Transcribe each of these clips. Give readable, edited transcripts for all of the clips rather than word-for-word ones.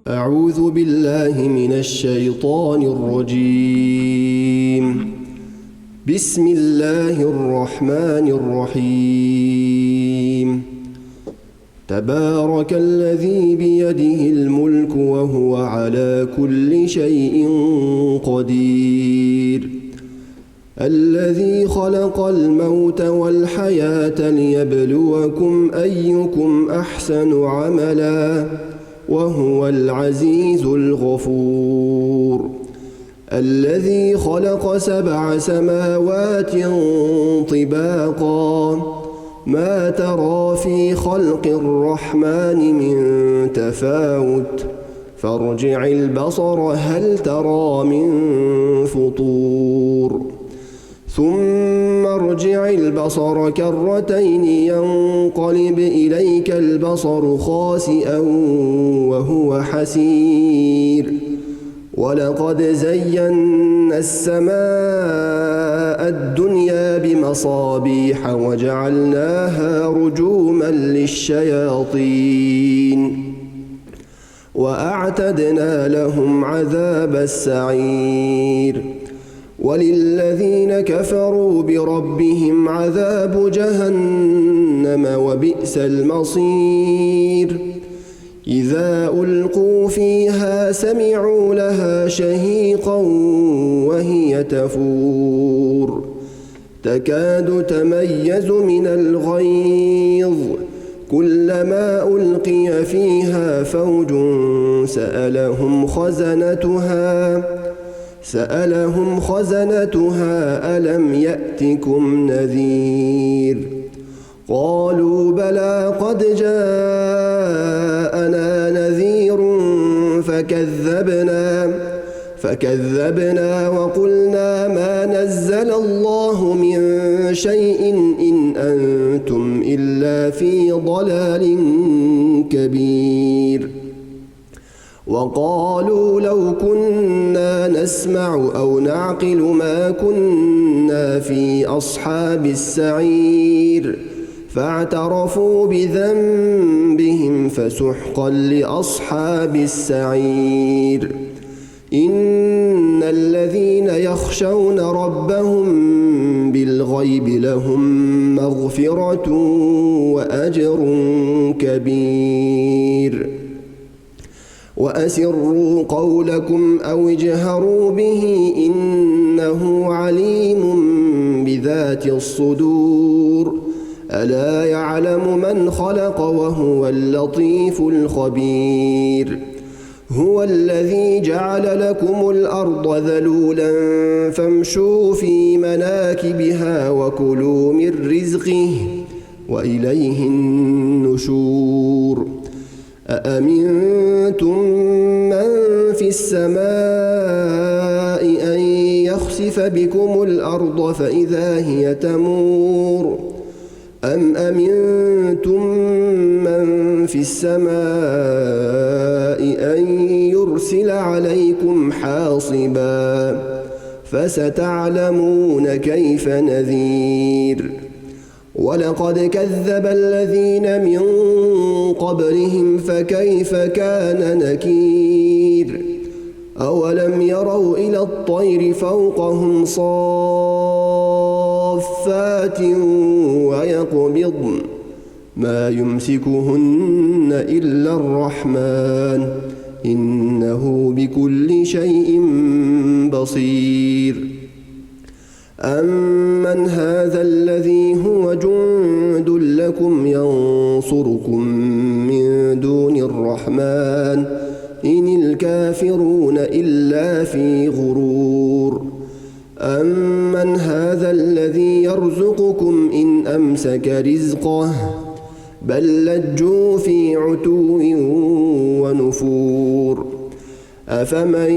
أعوذ بالله من الشيطان الرجيم. بسم الله الرحمن الرحيم. تبارك الذي بيده الملك وهو على كل شيء قدير. الذي خلق الموت والحياة ليبلوكم أيكم أحسن عملا وهو العزيز الغفور. الذي خلق 7 سماوات طباقا ما ترى في خلق الرحمن من تفاوت فارجع البصر هل ترى من فطور ثم ارجع البصر كرتين ينقلب إليك البصر خاسئا وهو حسير. ولقد زينا السماء الدنيا بمصابيح وجعلناها رجوما للشياطين وأعتدنا لهم عذاب السعير. وللذين كفروا بربهم عذاب جهنم وبئس المصير. إذا ألقوا فيها سمعوا لها شهيقا وهي تفور تكاد تميز من الغيظ كلما ألقي فيها فوج سألهم خزنتها ألم يأتكم نذير قالوا بلى قد جاءنا نذير فكذبنا وقلنا ما نزل الله من شيء إن أنتم إلا في ضلال كبير. وقالوا لو كنا نسمع أو نعقل ما كنا في أصحاب السعير فاعترفوا بذنبهم فسحقا لأصحاب السعير. إن الذين يخشون ربهم بالغيب لهم مغفرة وأجر كبير. وأسروا قولكم أو اجهروا به إنه عليم بذات الصدور. ألا يعلم من خلق وهو اللطيف الخبير. هو الذي جعل لكم الأرض ذلولا فامشوا في مناكبها وكلوا من رزقه وإليه النشور. أأمنتم من في السماء أن يخسف بكم الأرض فإذا هي تمور أم أمنتم من في السماء أن يرسل عليكم حاصبا فستعلمون كيف نذير. ولقد كذب الذين من قبلهم فكيف كان نكير. أولم يروا إلى الطير فوقهم صافات ويقبضن ما يمسكهن إلا الرحمن إنه بكل شيء بصير. أمن هذا الذي هو جند لكم ينصركم من دون الرحمن إن الكافرون إلا في غرور. أمن هذا الذي يرزقكم إن أمسك رزقه بل لجوا في عتو ونفور. أفمن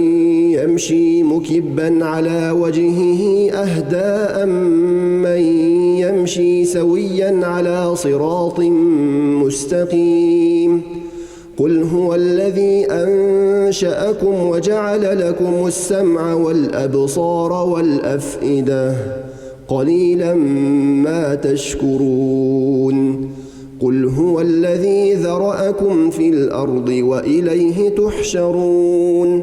يمشي مكبا على وجهه أهدى أمن يمشي سويا على صراط مستقيم. قل هو الذي أنشأكم وجعل لكم السمع والأبصار والأفئدة قليلا ما تشكرون قل هو الذي ذرأكم في الأرض وإليه تحشرون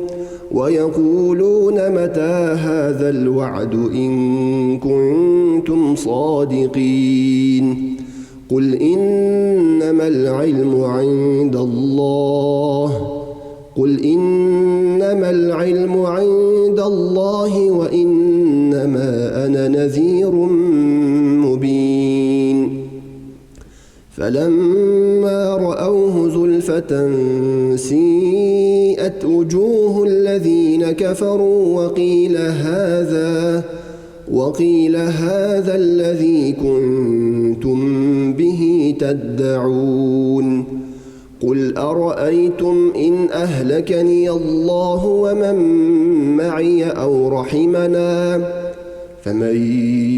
ويقولون متى هذا الوعد إن كنتم صادقين قل إنما العلم عند الله وإنما أنا نذير مبين فلما رأوه زلفة سيئت وجوه الذين كفروا وقيل هذا الذي كنتم به تدعون قل أرأيتم إن أهلكني الله ومن معي أو رحمنا فمن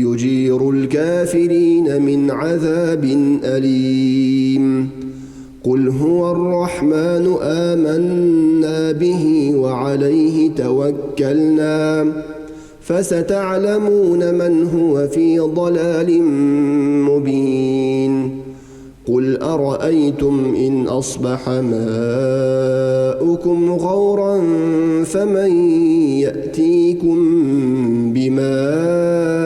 يجير الكافرين من عذاب أليم قل هو الرحمن آمنا به وعليه توكلنا فستعلمون من هو في ضلال مبين قل أرأيتم إن أصبح ماؤكم غورا فمن يأتيكم بماء